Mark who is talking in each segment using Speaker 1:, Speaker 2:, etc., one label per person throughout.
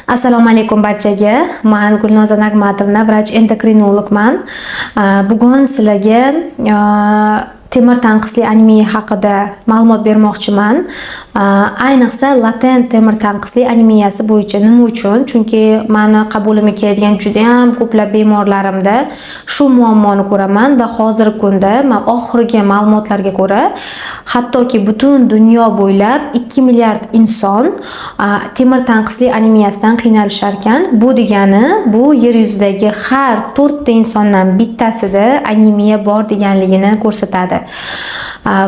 Speaker 1: Assalomu alaykum barchaga. Men Gulnoza Nagmatovna, vrach endokrinologman. Bugun sizlarga temir tanqisli anemiya haqida ma'lumot bermoqchiman. Ayniqsa latent temir tanqisli anemiyasi bo'yicha. Nima uchun? Chunki meni qabulimga keladigan juda ham ko'plab bemorlarimda shu muammoni ko'raman va hozirgi kunda men oxirgi ma'lumotlarga ko'ra hattoki butun dunyo bo'ylab 2 milliard inson temir tanqisli anemiyasidan qiynalishar ekan. Bu degani bu yer yuzidagi har 4 ta insondan bittasida anemiya bor deganligini ko'rsatadi.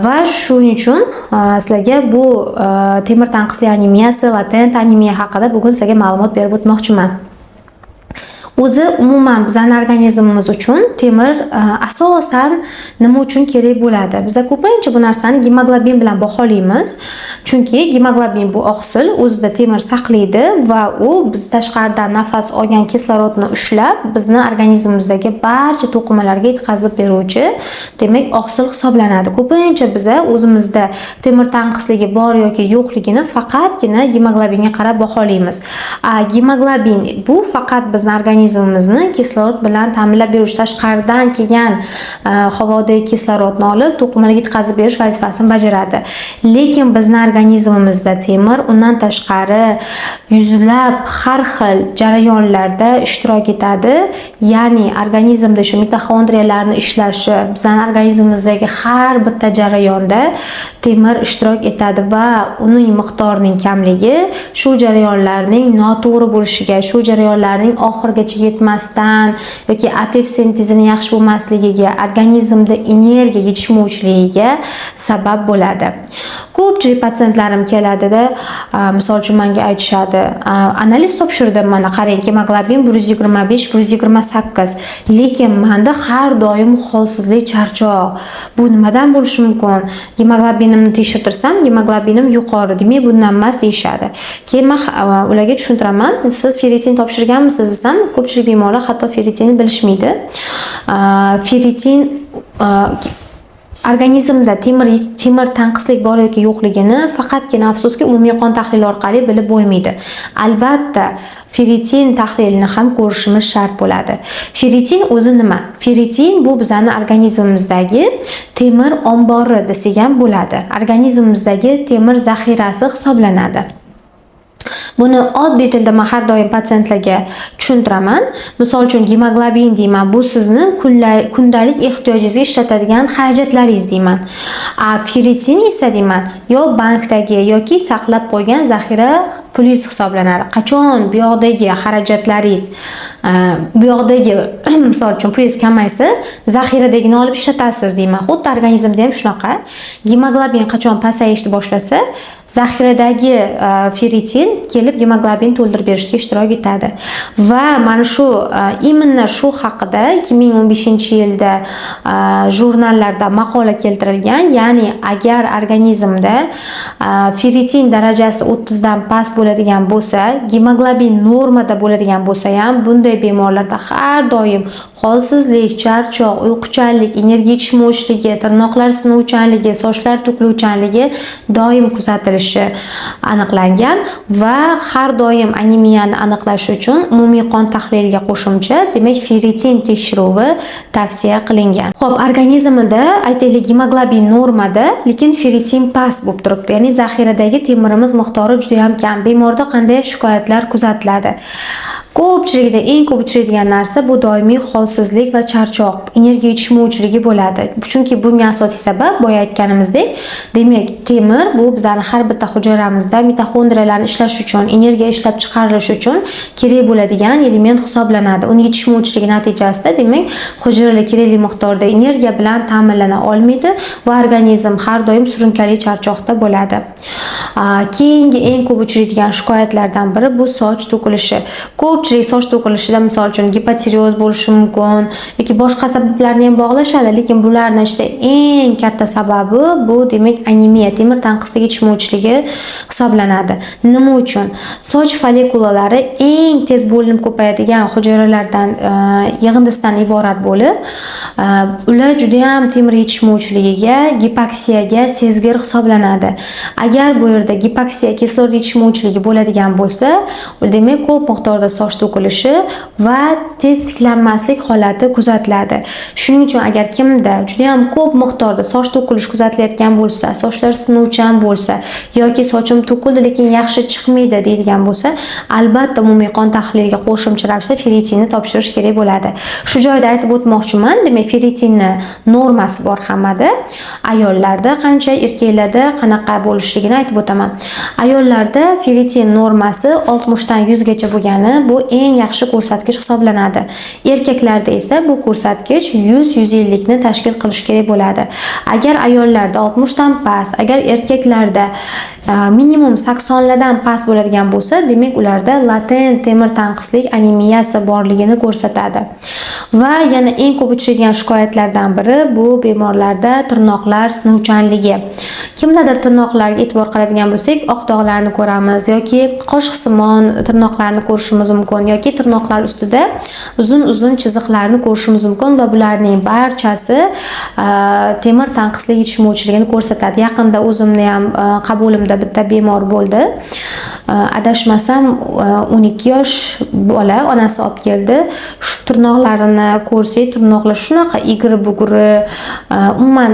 Speaker 1: Va shuning uchun sizlarga bu temir tanqisli anemiyasi, latent anemiya haqida bugun sizlarga ma'lumot berib o'tmoqchiman. O'zi umuman bizning organizmimiz uchun temir asosan nima uchun kerak bo'ladi? Biz ko'pincha bu narsani gemoglobin bilan baholaymiz. Chunki gemoglobin bu oqsil o'zida temir saqlaydi va u biz tashqaridan nafas olgan kislorodni ushlab, bizning organizmimizdagi barcha to'qimalarga yetkazib beruvchi, demak, oqsil hisoblanadi. Ko'pincha biz o'zimizda temir tanqisligi bor yoki yo'qligini faqatgina gemoglobinga qarab baholaymiz. Gemoglobin bu faqat bizning organizmimizni kislorod bilan ta'minlab beruvchi, tashqaridan kelgan havodagi kislorodni olib to'qimalarga yetkazib berish vazifasini bajaradi. Lekin bizning organizmimizda temir undan tashqari yuzlab har xil jarayonlarda ishtirok etadi. Ya'ni organizmda shu mitoxondriyalarning ishlashi, bizning organizmimizdagi har bitta jarayonda temir ishtirok etadi va uning miqdorining kamligi shu jarayonlarning noto'g'ri bo'lishiga, shu jarayonlarning oxirigacha yetmasdan yoki aktiv sintezini yaxshi bo'lmasligiga, organizmda energiya yetishmovchiligiga sabab bo'ladi. Ko'pchilik patsientlarim keladida, misol uchun menga aytishadi, analiz topshirdim, mana qarang, gemoglobin 125, 128, lekin menda har doim holsizlik, charchoq. Bu nimadan bo'lishi mumkin? Gemoglobinimni tekshirtirsam, gemoglobinim yuqori, demak bundan emas deyshadi. Keyin men ularga tushuntiraman, siz ferritin topshirganmisiz desam, ko'pchilik bemorlar hatto ferritinni bilishmaydi. Ferritin organizmda temir tanqislik bor yoki yo'qligini faqatgina afsuski umumiy qon tahlili orqali bilib bo'lmaydi. Albatta, ferritin tahlilini ham ko'rishimiz shart bo'ladi. Ferritin o'zi nima? Ferritin bu bizning organizmimizdagi temir ombori desak ham bo'ladi. Organizmimizdagi temir zaxirasi hisoblanadi. Buni oddiy tilda men har doim patsientlarga tushuntiraman. Misol uchun gemoglobin deyman, bu sizning kundalik ehtiyojingizga ishlatadigan xarajatlaringiz deyman. Ferritin esa deyman, yo bankdagi yoki saqlab qo'ygan zaxira pulingiz hisoblanadi. Qachon bu yoqdagi xarajatlaringiz, bu yoqdagi misol uchun pulingiz kamaysa, zaxiradagini olib ishlatasiz deyman. Xuddi organizmda ham shunaqa. Gemoglobin qachon pasayishni boshlasa, zaxiradagi ferritin kelib gemoglobin to'ldirib berishga ishtirok etadi. Va mana shu imенно shu haqida 2015-yilda jurnallarda maqola keltirilgan. Ya'ni agar organizmda ferritin darajasi 30 dan past bo'ladigan bo'lsa, gemoglobin normada bo'ladigan bo'lsa ham, bunday bemorlarda har doim holsizlik, charchoq, uyquchanlik, energiya yetishmovchiligi, tirnoqlar sinuvchanligi, sochlar to'kiluvchanligi doim kuzatilishi aniqlangan va har doim anemiyani aniqlash uchun umumiy qon tahliliga qo'shimcha, demak, ferritin tekshiruvi tavsiya qilingan. Xo'p, organizmida aytaylik gemoglobin normada, lekin ferritin past bo'lib turibdi. Ya'ni zaxiradagi temirimiz miqdori juda ham kam. Bemorda qanday shikoyatlar kuzatiladi? Ko'pchilikda eng ko'p uchraydigan narsa bu doimiy holsizlik va charchoq, energiya yetishmovchiligi bo'ladi. Chunki bunga asosiy sabab boya aytganimizdek, demak, temir bu bizning har bitta hujayramizda mitoxondriyalarning ishlashi uchun, energiya ishlab chiqarilishi uchun kerak bo'ladigan element hisoblanadi. Uning yetishmovchiligi natijasida, demak, hujayralar kerakli miqdorda energiya bilan ta'minlana olmaydi va organizm har doim surunkali charchoqda bo'ladi. Keyingi eng ko'p uchraydigan shikoyatlardan biri bu soch to'kilishi. Ko'p ko'pchilik soch to'kilishida misol uchun gipotireoz bo'lishi mumkin yoki boshqa sabablarni ham bog'lashadi, lekin bularning ichida eng katta sababi bu demak anemiya, temir tanqisligi yetishmovchiligi hisoblanadi. Nima uchun? Soch follikulalari eng tez bo'linib ko'payadigan hujayralardan yig'indisidan iborat bo'lib, ular juda ham temir yetishmovchiligiga, gipoksiyaga sezgir hisoblanadi. Agar bu yerda gipoksiya, kislorod yetishmovchiligi bo'ladigan bo'lsa, demak ko'p miqdorda soch to'kilishi va tez tiklanmaslik holati kuzatiladi. Shuning uchun agar kimda juda ham ko'p miqdorda soch to'kilish kuzatilayotgan bo'lsa, sochlar sinuvchan bo'lsa yoki sochim to'kildi lekin yaxshi chiqmaydi deydigan bo'lsa, albatta umumiy qon tahliliga qo'shimcha ravishda ferritinni topshirish kerak bo'ladi. Shu joyda aytib o'tmoqchiman, demak ferritinni normasi bor hammada. Ayollarda qancha, erkaklarda qanaqa bo'lishligini aytib o'taman. Ayollarda ferritin normasi 60 dan 100 gacha bo'lgani bu eng yaxshi ko'rsatkich hisoblanadi. Erkaklarda esa bu ko'rsatkich 100-150 ni tashkil qilish kerak bo'ladi. Agar ayollarda 60 dan past, agar erkaklarda minimum 80 lardan past bo'ladigan bo'lsa, demak ularda latent temir tanqislik anemiyasi borligini ko'rsatadi. Va yana eng ko'p uchraydigan shikoyatlardan biri bu bemorlarda tirnoqlar sinuvchanligi. Kimdadir tirnoqlarga e'tibor qiladigan bo'lsak, oq dog'larni ko'ramiz yoki qoshiqsimon tirnoqlarni ko'rishimiz mumkin yoki tirnoqlar ustida uzun-uzun chiziqlarni ko'rishimiz mumkin va bularning barchasi temir tanqislik yetishmovchiligini ko'rsatadi. Yaqinda o'zimni ham qabulimda bitta bemor bo'ldi. Adashmasam 12 yosh bola, onasi olib keldi. Shu tirnoqlarini ko'rsak, tirnoqlar shunaqa egri-bugri, umuman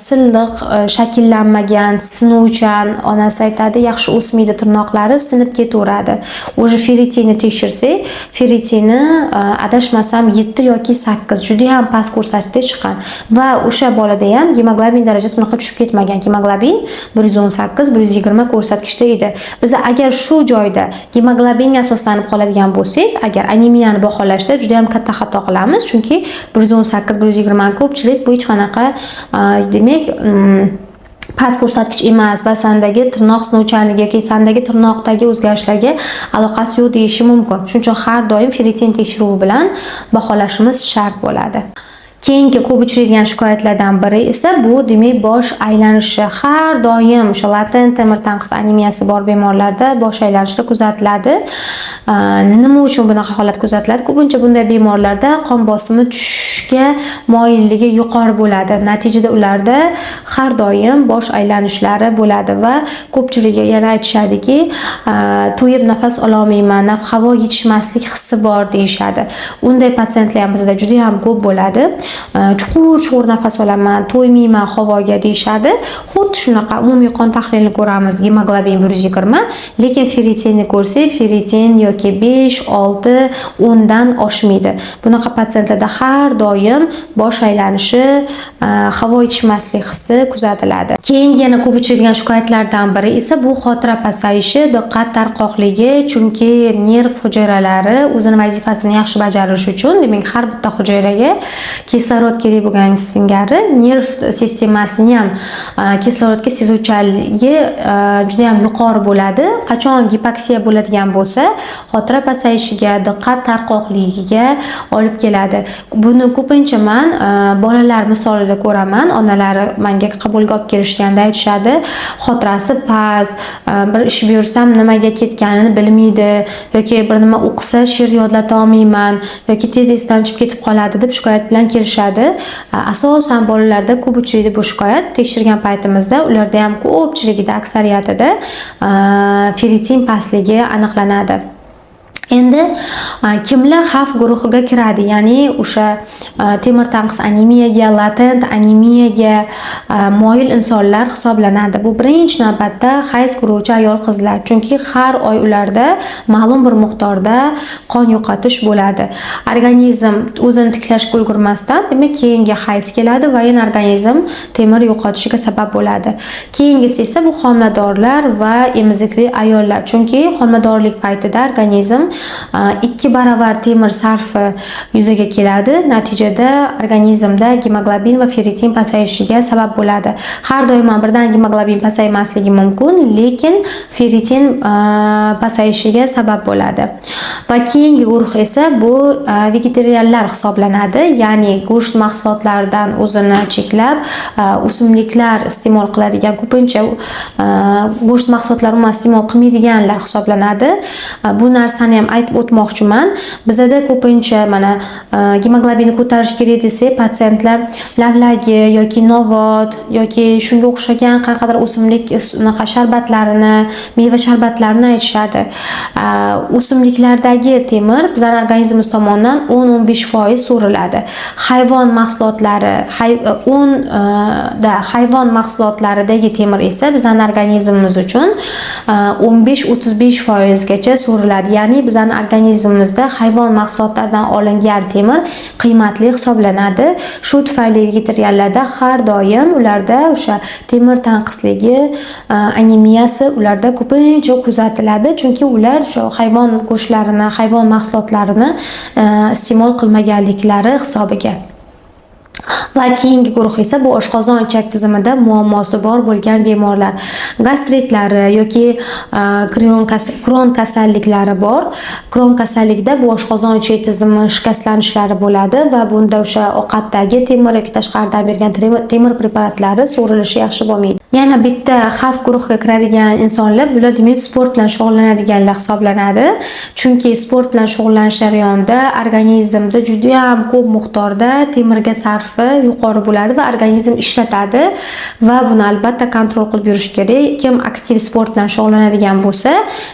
Speaker 1: silliq, shakllanmagan, sinuvchan. Onasi aytadi, yaxshi o'smaydi tirnoqlari, sinib ketaveradi. O'sha ferritinni tekshirsak, ferritini adashmasam 7 yoki 8 juda ham past ko'rsatkichda chiqqan va o'sha bolada ham gemoglobin darajasi unaqa tushib ketmagan. Gemoglobin 118-120 ko'rsatkichda edi. Biz agar shu joyda gemoglobinga asoslanib qoladigan bo'lsak, agar anemiyani baholashda juda ham katta xato qilamiz, chunki 118-120 ko'pchilik bu hech qanaqa demak past ko'rsatkich emas va sandagi tirnoq sinuvchanligi yoki sandagi tirnoqdagi o'zgarishlarga aloqasi yo'q deyishi mumkin. Shuning uchun har doim ferritin tekshiruvi bilan baholashimiz shart bo'ladi. Keyingi ko'p uchraydigan shikoyatlardan biri esa bu demak bosh aylanishi. Har doim o'sha latent temir tanqis anemiyasi bor bemorlarda bosh aylanishlar kuzatiladi. Nima uchun bunaqa holat kuzatiladi? Ko'pincha bunday bemorlarda qon bosimi tushishga moyilligi yuqori bo'ladi. Natijada ularda har doim bosh aylanishlari bo'ladi va ko'pchiligi yana aytishadiki, to'yib nafas ola olmayman, havo yetishmaslik hissi bor deyishadi. Unday patsientlar ham bizda juda ham ko'p bo'ladi. Chuqur nafas olaman, to'ymayman havoga deyishadi. Xuddi shunaqa umumiy qon tahlilini ko'ramiz, gemoglobin 120, lekin ferritinni ko'rsak, ferritin yoki 5, 6, 10 dan oshmaydi. Bunaqa patsientlarda har doim bosh aylanishi, havo yetishmaslik hissi kuzatiladi. Keyin yana ko'p uchraydigan shikoyatlardan biri esa bu xotira pasayishi, diqqat tarqoqligi, chunki nerv hujayralari o'zining vazifasini yaxshi bajarish uchun, demak har bitta hujayraga kislorod kerak bo'lgan singari nerv sistemasini ham kislorodga sezuvchanligi juda ham yuqori bo'ladi. Qachon gipoksiya bo'ladigan bo'lsa, xotira pasayishiga, diqqat tarqoqligiga olib keladi. Buni ko'pincha men bolalar misolida ko'raman. Onalari menga qabulga olib kelishganda aytishadi, xotirasi past, bir ish buyursam nimaga ketganini bilmaydi yoki bir nima o'qisa she'r yodlata olmayman yoki tez esdan chiqib ketib qoladi deb shikoyat bilan kelishadi. Asosan bolalarda ko'p uchraydi bu shikoyat. Tekshirgan paytimizda ularda ham ko'pchiligida, aksariyatida ferritin pastligi aniqlanadi. Endi kimlar xavf guruhiga kiradi? Ya'ni o'sha temir tanqis anemiyaga, latent anemiyaga moyil insonlar hisoblanadi. Bu birinchi navbatda hayz ko'ruvchi ayol qizlar. Chunki har oy ularda ma'lum bir miqdorda qon yo'qotish bo'ladi. Organizm o'zini tiklashga ulgurmasdan, demak keyingi hayz keladi va yana organizm temir yo'qotishiga sabab bo'ladi. Keyingisi esa bu homiladorlar va emizikli ayollar. Chunki homiladorlik paytida organizm 2 baravar temir sarfi yuzaga keladi. Natijada organizmda gemoglobin va ferritin pasayishiga sabab bo'ladi. Har doim birdan gemoglobin pasaymasligi mumkin, lekin ferritin pasayishiga sabab bo'ladi. Va keyingi guruh esa bu vegetarianlar hisoblanadi, ya'ni go'sht mahsulotlaridan o'zini cheklab, o'simliklar iste'mol qiladigan, ko'pincha go'sht mahsulotlarini umuman iste'mol qilmaydiganlar hisoblanadi. Bu narsani ham aytib o'tmoqchiman. Bizda ko'pincha mana gemoglobinni ko'tarish kerak desak, patsientlar lavlagi yoki novot yoki shunga o'xshagan qanaqadir o'simlik sharbatlarini, meva sharbatlarini aytishadi. O'simliklardagi temir bizning organizmimiz tomonidan 10-15% so'riladi. Hayvon mahsulotlari, hayvon mahsulotlaridagi temir esa bizning organizmimiz uchun 15-35% gacha so'riladi. Ya'ni bizning organizmimizda hayvon mahsulotlaridan olingan temir qiymatli hisoblanadi. Shu tufayli vegetarianlarda har doim ularda o'sha temir tanqisligi, anemiyasi ularda ko'pincha kuzatiladi, chunki ular shu hayvon go'shtlarini, hayvon mahsulotlarini iste'mol qilmaganliklari hisobiga. Va keyingi guruh esa bu oshqozon ichak tizimida muammosi bor bo'lgan bemorlar, gastritlari yoki kron kasalliklari bor. Kron kasallikda bu oshqozon ichak tizimi shikastlanishlari bo'ladi va bunda o'sha ovqatdagi temir yoki tashqaridan bergan temir preparatlari so'rilishi yaxshi bo'lmaydi. Yana bitta xavf guruhiga kiradigan insonlar bular demak sport bilan shug'ullanadiganlar hisoblanadi. Chunki sport bilan shug'ullanish jarayonida organizmda juda ham ko'p miqdorda temirga sarfi yuqori bo'ladi va organizm ishlatadi va buni albatta kontrol qilib yurish kerak. Kim aktiv sport bilan shug'ullanadigan bo'lsa,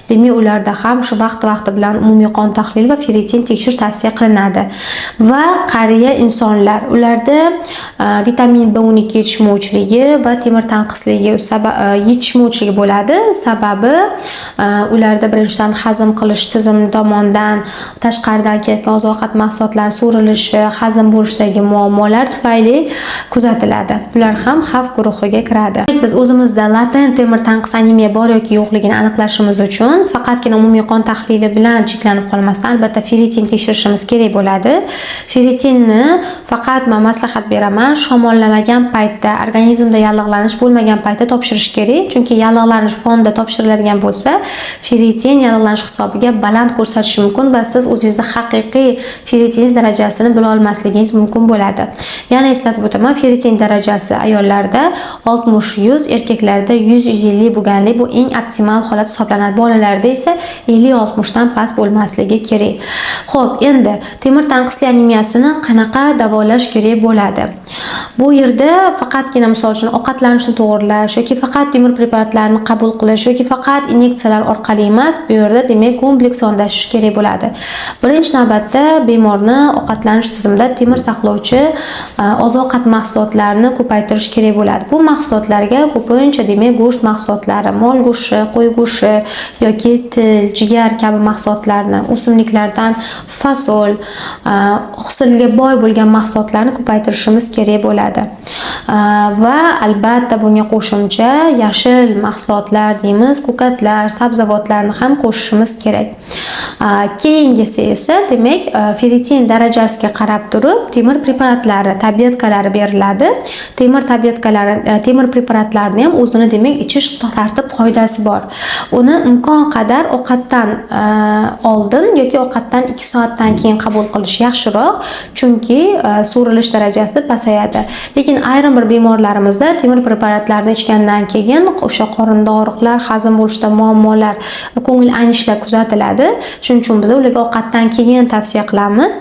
Speaker 1: demak ularda ham shu vaqti bilan umumiy qon tahlili va ferritin tekshirish tavsiya qilinadi. Va qariya insonlar, ularda vitamin B12 yetishmovchiligi va temir tanqisligi yetishmovchiligi bo'ladi. Sababi ularda birinchidan hazm qilish tizimi tomonidan tashqaridan kelayotgan oziq-ovqat mahsulotlari so'rilishi, hazm bo'lishidagi muammolar tufayli kuzatiladi. Ular ham xavf guruhiga kiradi. Biz o'zimizda latent temir tanqis anemiya bor yoki yo'qligini aniqlashimiz uchun faqatgina umumiy qon tahlili bilan cheklanib qolmasdan albatta ferritin tekshirishimiz kerak bo'ladi. Ferritinni faqat men maslahat beraman, shamollamagan paytda, organizmda yallig'lanish bo'lmagan paytda topshirish kerak. Chunki yallig'lanish fonida topshiriladigan bo'lsa, ferritin yallig'lanish hisobiga baland ko'rsatishi mumkin va siz o'zingizda haqiqiy ferritin darajasini bila olmasligingiz mumkin bo'ladi. Yana eslatib o'taman, ferritin darajasi ayollarda 60-100, erkaklarda 100-150 bo'lganlik bu eng optimal holat hisoblanadi. Bolalarda esa 50-60 dan past bo'lmasligi kerak. Xo'p, endi temir tanqisli anemiyasini qanaqa davolash kerak bo'ladi? Bu yerda faqatgina misol uchun ovqatlanishni to'g'irlash yoki faqat temir preparatlarini qabul qilish yoki faqat inyeksiyalar orqali emas, bu yerda demak kompleks yondashish kerak bo'ladi. Birinchi navbatda bemorni ovqatlanish tizimida temir saqlovchi oziq-ovqat mahsulotlarini ko'paytirish kerak bo'ladi. Bu mahsulotlarga ko'pincha demak go'sht mahsulotlari, mol go'shti, qo'y go'shti yoki til, jigar kabi mahsulotlarni, o'simliklardan fasol, oqsilga boy bo'lgan mahsulotlarni ko'paytirishimiz kerak bo'ladi. Va albatta bunga qo'shimcha yashil mahsulotlar deymiz, ko'katlar, sabzavotlarni ham qo'shishimiz kerak. Keyingisi esa demak ferritin darajasiga qarab turib temir preparatlari, tabletkalari beriladi. Temir preparatlarini ham o'zini demak ichish tartib qoidasi bor. Uni imkon qadar ovqatdan oldin yoki ovqatdan 2 soatdan keyin qabul qilish yaxshiroq, chunki so'rilish darajasi pasayadi. Lekin ayrim bir bemorlarimizda temir preparatlarni ichgandan keyin o'sha qorinda og'riqlar, hazm bo'lishda muammolar, ko'ngil aynishlar kuzatiladi. Shuning uchun biz ularga ovqatdan keyin tavsiya qilamiz.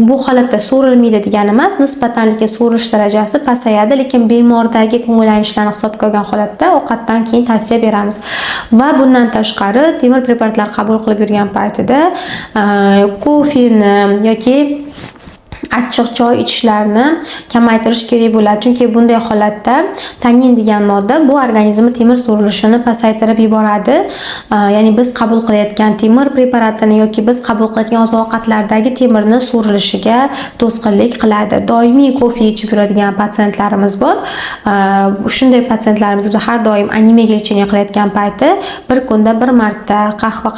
Speaker 1: Bu holatda so'rilmaydi degani emas, nisbatan so'rilish darajasi pasayadi, lekin bemordagi ko'ngil aynishlarni hisobga olgan holatda ovqatdan keyin tavsiya beramiz. Va bundan tashqari temir preparatlar qabul qilib yurgan paytida kofeni yoki achchiq choy ichishlarini kamaytirish kerak bo'ladi. Chunki bunday holatda tannin degan modda bu organizmda temir so'rilishini pasaytirib yuboradi. Ya'ni biz qabul qilayotgan temir preparatini yoki biz qabul qilayotgan oziq-ovqatlardagi temirni so'rilishiga to'sqinlik qiladi. Doimiy kofe ichib yuradigan patsientlarimiz bor. Shunday patsientlarimiz har doim anemiyaga lecheniya qilayotgan payti bir kunda bir marta qahva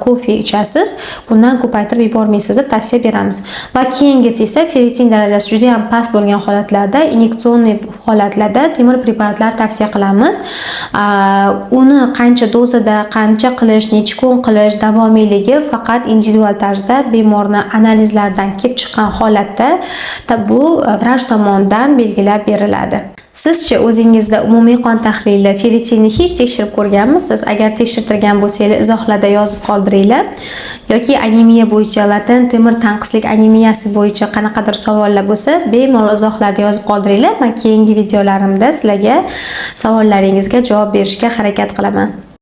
Speaker 1: kofe ichasiz, bundan ko'paytirib yubormaysiz deb tavsiya beramiz. Va keyingi test esa ferritin darajasi juda ham past bo'lgan holatlarda, inyektsionniy holatlarda temir preparatlar tavsiya qilamiz. Uni qancha dozada, qancha qilish, necha kun qilish, davomiyligi faqat individual tarzda bemorni analizlardan kelib chiqqan holatda bu vrach tomonidan belgilab beriladi. Sizchi o'zingizda umumiy qon tahlili ferritinni hech tekshirib ko'rganmisiz? Agar tekshirtirgan bo'lsangiz izohlarda yozib qoldiringlar. Yoki anemiya bo'yicha, latent temir tanqislik anemiyasi bo'yicha qanaqadir savollar bo'lsa, bemalol izohlarda yozib qoldiringlar. Men keyingi videolarimda sizlarga savollaringizga javob berishga harakat qilaman.